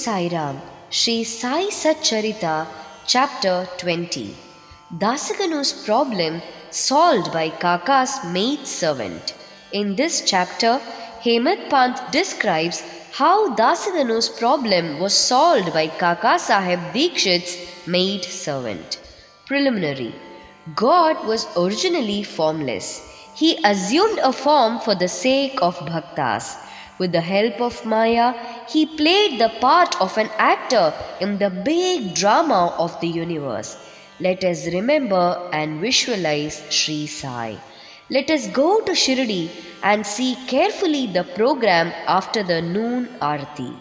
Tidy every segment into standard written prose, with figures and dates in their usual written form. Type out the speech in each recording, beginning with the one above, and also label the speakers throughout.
Speaker 1: Sai Ram, Shri Sai Satcharitra, Chapter 20. Dasaganu's problem solved by Kaka's maid servant. In this chapter, Hemadpant describes how Dasaganu's problem was solved by Kaka Sahib Dikshit's maid servant. Preliminary. God was originally formless. He assumed a form for the sake of bhaktas. With the help of Maya, he played the part of an actor in the big drama of the universe. Let us remember and visualize Shri Sai. Let us go to Shirdi and see carefully the program after the noon Aarti.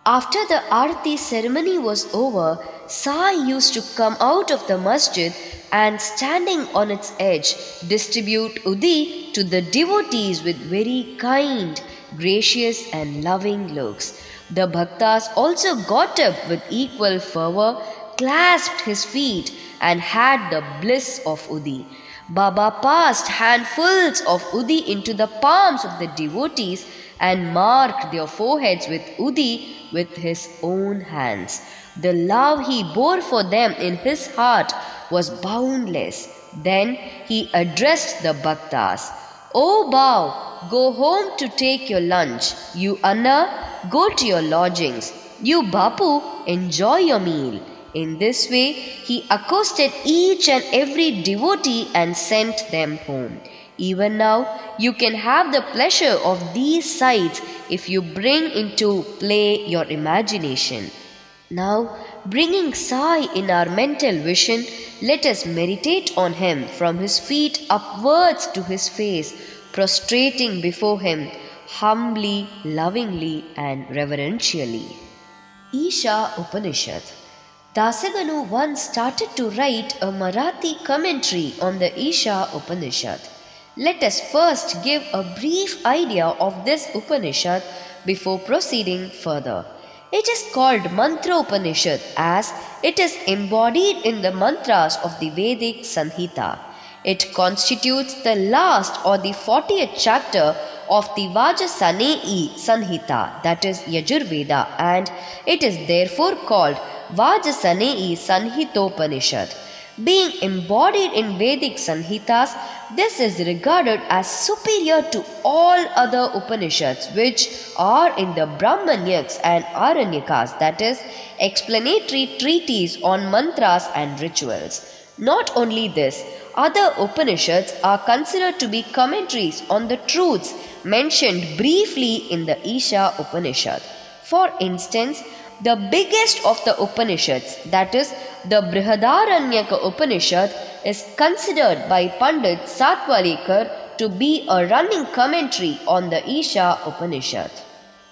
Speaker 1: After the Aarti ceremony was over, Sai used to come out of the masjid and standing on its edge distribute Udi to the devotees with very kind, gracious and loving looks. The bhaktas also got up with equal fervor, clasped his feet and had the bliss of Udi. Baba passed handfuls of Udi into the palms of the devotees and marked their foreheads with Udi with his own hands. The love he bore for them in his heart was boundless. Then he addressed the bhaktas. O bow, go home to take your lunch. You Anna, go to your lodgings. You Bapu, enjoy your meal. In this way, he accosted each and every devotee and sent them home. Even now, you can have the pleasure of these sights if you bring into play your imagination. Now, bringing Sai in our mental vision, let us meditate on him from his feet upwards to his face, prostrating before him, humbly, lovingly and reverentially. Isha Upanishad. Dasaganu once started to write a Marathi commentary on the Isha Upanishad. Let us first give a brief idea of this Upanishad before proceeding further. It is called Mantra Upanishad as it is embodied in the mantras of the Vedic Sanhita. It constitutes the last or the 40th chapter of the Vajasanei Sanhita, that is Yajurveda, and it is therefore called Vajasanei Sanhitopanishad. Being embodied in Vedic Sanhitas, this is regarded as superior to all other Upanishads which are in the Brahmanyaks and Aranyakas, that is, explanatory treatises on mantras and rituals. Not only this, other Upanishads are considered to be commentaries on the truths mentioned briefly in the Isha Upanishad. For instance, the biggest of the Upanishads, that is, the Brihadaranyaka Upanishad, is considered by Pandit Satwalikar to be a running commentary on the Isha Upanishad.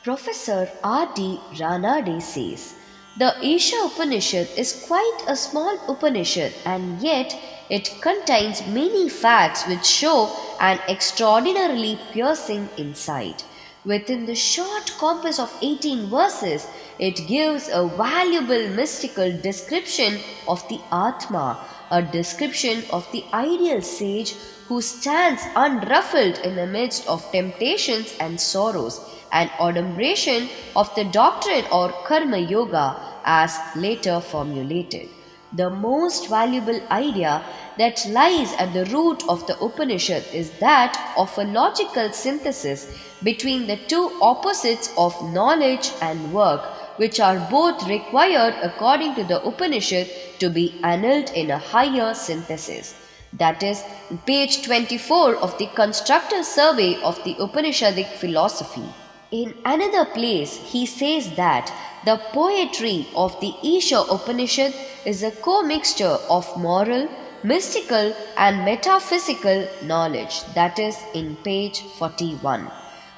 Speaker 1: Professor R.D. Ranade says, the Isha Upanishad is quite a small Upanishad and yet it contains many facts which show an extraordinarily piercing insight. Within the short compass of 18 verses, it gives a valuable mystical description of the Atma, a description of the ideal sage who stands unruffled in the midst of temptations and sorrows, an adumbration of the doctrine or Karma Yoga as later formulated. The most valuable idea that lies at the root of the Upanishad is that of a logical synthesis between the two opposites of knowledge and work, which are both required according to the Upanishad to be annulled in a higher synthesis. That is, page 24 of the Constructor Survey of the Upanishadic philosophy. In another place, he says that the poetry of the Isha Upanishad is a commixture of moral, mystical and metaphysical knowledge, that is in page 41.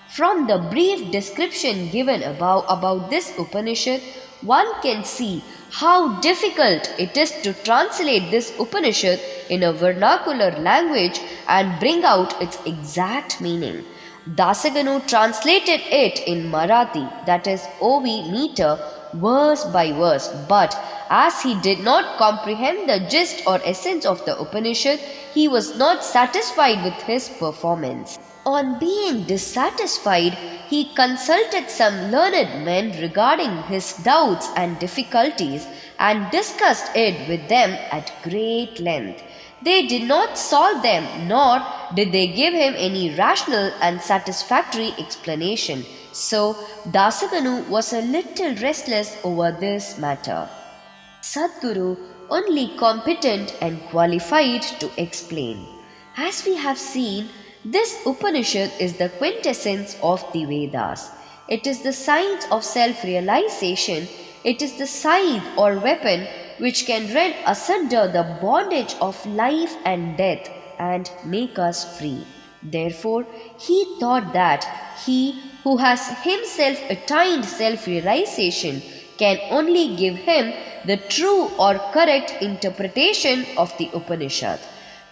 Speaker 1: From the brief description given above about this Upanishad, one can see how difficult it is to translate this Upanishad in a vernacular language and bring out its exact meaning. Dasaganu translated it in Marathi, that is OV meter, verse by verse, but as he did not comprehend the gist or essence of the Upanishad, he was not satisfied with his performance. On being dissatisfied, he consulted some learned men regarding his doubts and difficulties and discussed it with them at great length. They did not solve them, nor did they give him any rational and satisfactory explanation. So Dasaganu was a little restless over this matter. Sadguru only competent and qualified to explain. As we have seen, this Upanishad is the quintessence of the Vedas. It is the science of self-realization. It is the scythe or weapon which can rend asunder the bondage of life and death and make us free. Therefore, he thought that he who has himself attained self-realization can only give him the true or correct interpretation of the Upanishad.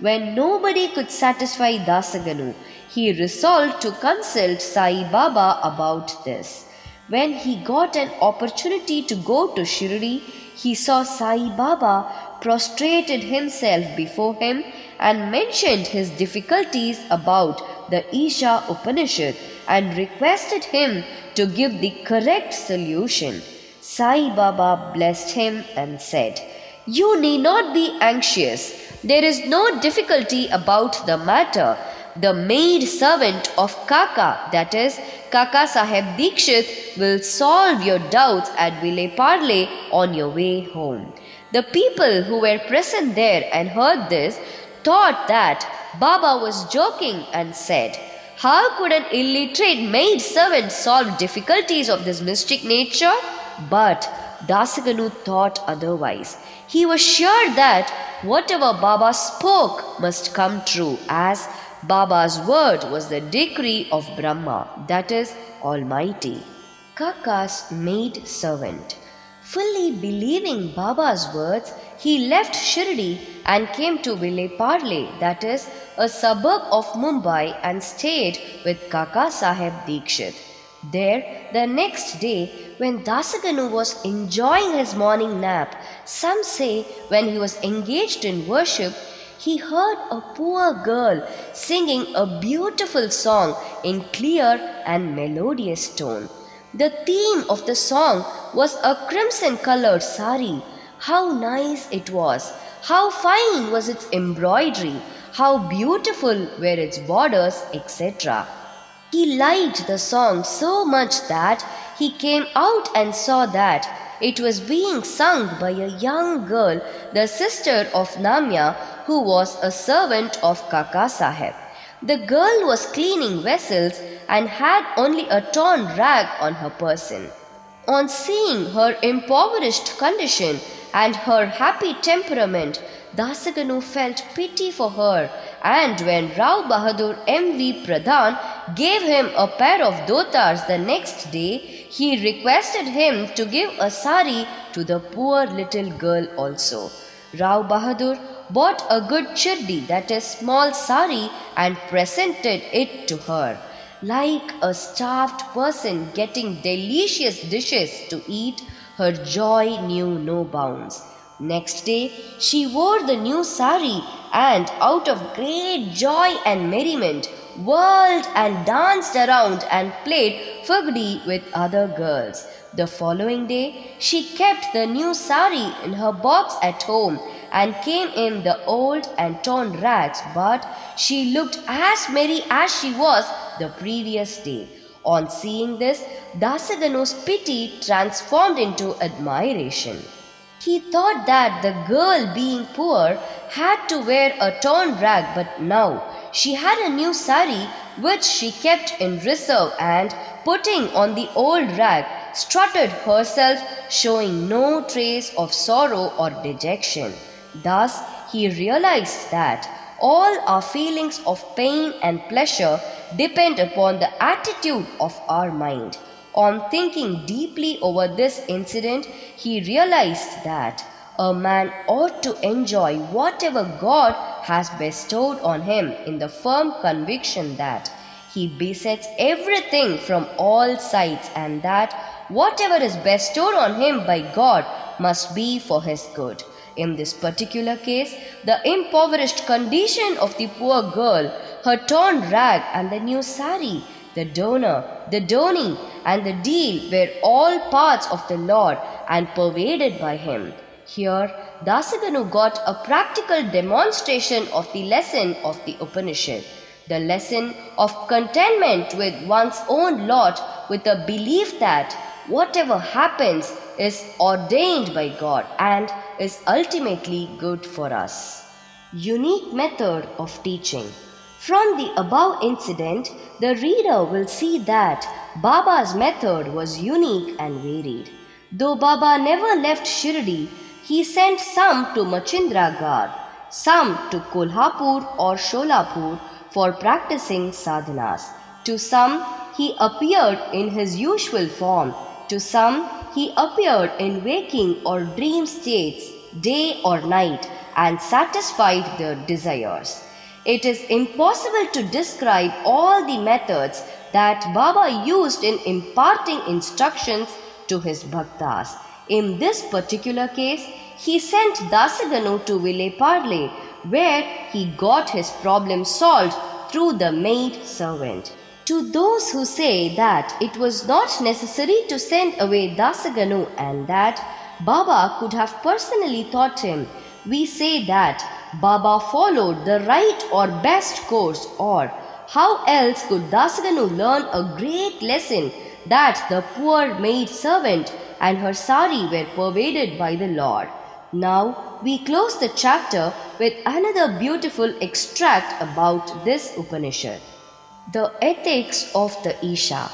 Speaker 1: When nobody could satisfy Dasaganu, he resolved to consult Sai Baba about this. When he got an opportunity to go to Shirdi, he saw Sai Baba, prostrated himself before him and mentioned his difficulties about the Isha Upanishad and requested him to give the correct solution. Sai Baba blessed him and said, "You need not be anxious. There is no difficulty about the matter. The maid servant of Kaka, that is, Kaka Saheb Dikshit, will solve your doubts at Vile Parle on your way home." The people who were present there and heard this thought that Baba was joking and said, "How could an illiterate maid servant solve difficulties of this mystic nature?" But Dasaganu thought otherwise. He was sure that whatever Baba spoke must come true, as Baba's word was the decree of Brahma, that is, Almighty. Kaka's maid servant. Fully believing Baba's words, he left Shirdi and came to Vile Parle, that is, a suburb of Mumbai, and stayed with Kaka Saheb Dikshit. There, the next day, when Dasaganu was enjoying his morning nap, some say when he was engaged in worship, he heard a poor girl singing a beautiful song in clear and melodious tone. The theme of the song was a crimson-colored sari. How nice it was! How fine was its embroidery! How beautiful were its borders, etc. He liked the song so much that he came out and saw that it was being sung by a young girl, the sister of Namya, who was a servant of Kaka Saheb. The girl was cleaning vessels and had only a torn rag on her person. On seeing her impoverished condition and her happy temperament, Dasaganu felt pity for her, and when Rao Bahadur M.V. Pradhan gave him a pair of dhotars the next day, he requested him to give a sari to the poor little girl also. Rao Bahadur bought a good Shirdi, that is small sari, and presented it to her. Like a starved person getting delicious dishes to eat, her joy knew no bounds. Next day, she wore the new sari and out of great joy and merriment, whirled and danced around and played fugdi with other girls. The following day, she kept the new sari in her box at home and came in the old and torn rags, but she looked as merry as she was the previous day. On seeing this, Dasaganu's pity transformed into admiration. He thought that the girl, being poor, had to wear a torn rag, but now she had a new sari which she kept in reserve, and putting on the old rag, strutted herself, showing no trace of sorrow or dejection. Thus he realized that all our feelings of pain and pleasure depend upon the attitude of our mind. On thinking deeply over this incident, he realized that a man ought to enjoy whatever God has bestowed on him in the firm conviction that he besets everything from all sides, and that whatever is bestowed on him by God must be for his good. In this particular case, the impoverished condition of the poor girl, her torn rag and the new sari, the donor, the doni, and the deal were all parts of the Lord and pervaded by Him. Here, Dasaganu got a practical demonstration of the lesson of the Upanishad, the lesson of contentment with one's own lot, with a belief that whatever happens is ordained by God and is ultimately good for us. Unique method of teaching. From the above incident, the reader will see that Baba's method was unique and varied. Though Baba never left Shirdi, he sent some to Machindragarh, some to Kolhapur or Sholapur for practicing sadhanas. To some, he appeared in his usual form. To some, he appeared in waking or dream states, day or night, and satisfied their desires. It is impossible to describe all the methods that Baba used in imparting instructions to his bhaktas. In this particular case, he sent Dasaganu to Vileparle, where he got his problem solved through the maid servant. To those who say that it was not necessary to send away Dasaganu and that Baba could have personally taught him, we say that Baba followed the right or best course, or how else could Dasaganu learn a great lesson that the poor maid servant and her sari were pervaded by the Lord. Now we close the chapter with another beautiful extract about this Upanishad. The ethics of the Isha.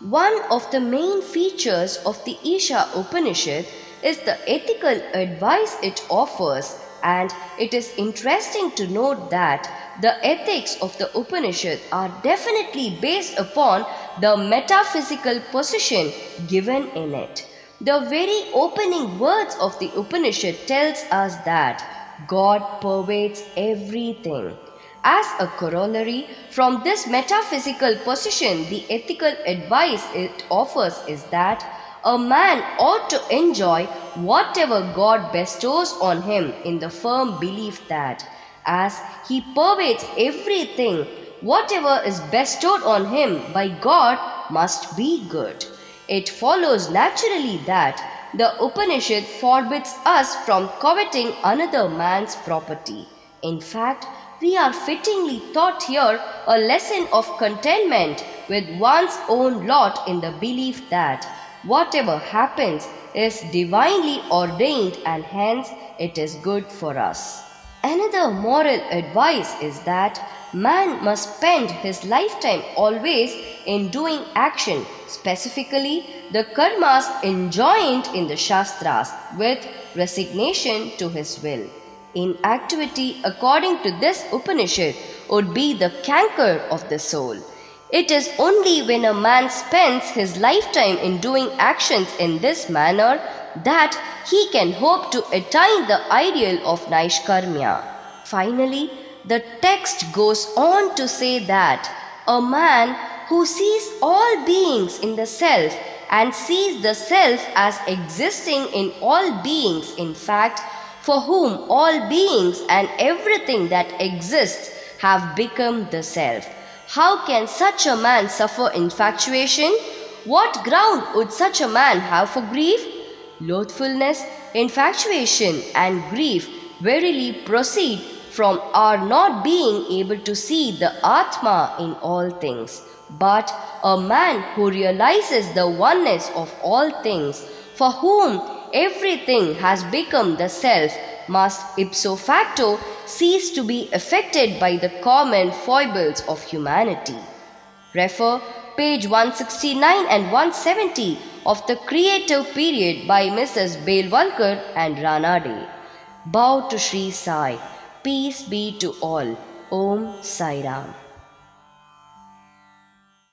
Speaker 1: One of the main features of the Isha Upanishad is the ethical advice it offers, and it is interesting to note that the ethics of the Upanishad are definitely based upon the metaphysical position given in it. The very opening words of the Upanishad tells us that God pervades everything. As a corollary, from this metaphysical position, the ethical advice it offers is that a man ought to enjoy whatever God bestows on him in the firm belief that, as he pervades everything, whatever is bestowed on him by God must be good. It follows naturally that the Upanishad forbids us from coveting another man's property. In fact, we are fittingly taught here a lesson of contentment with one's own lot in the belief that whatever happens is divinely ordained and hence it is good for us. Another moral advice is that man must spend his lifetime always in doing action, specifically the karmas enjoined in the Shastras, with resignation to his will. Inactivity, according to this Upanishad, would be the canker of the soul. It is only when a man spends his lifetime in doing actions in this manner that he can hope to attain the ideal of Naishkarmya. Finally, the text goes on to say that a man who sees all beings in the self and sees the self as existing in all beings, in fact, for whom all beings and everything that exists have become the self. How can such a man suffer infatuation? What ground would such a man have for grief? Loathfulness, infatuation, and grief verily proceed from our not being able to see the Atma in all things. But a man who realizes the oneness of all things, for whom everything has become the self, must ipso facto cease to be affected by the common foibles of humanity. Refer page 169 and 170 of the Creative Period by Mrs. Dabholkar and Ranade. Bow to Shri Sai. Peace be to all. Om Sai Ram.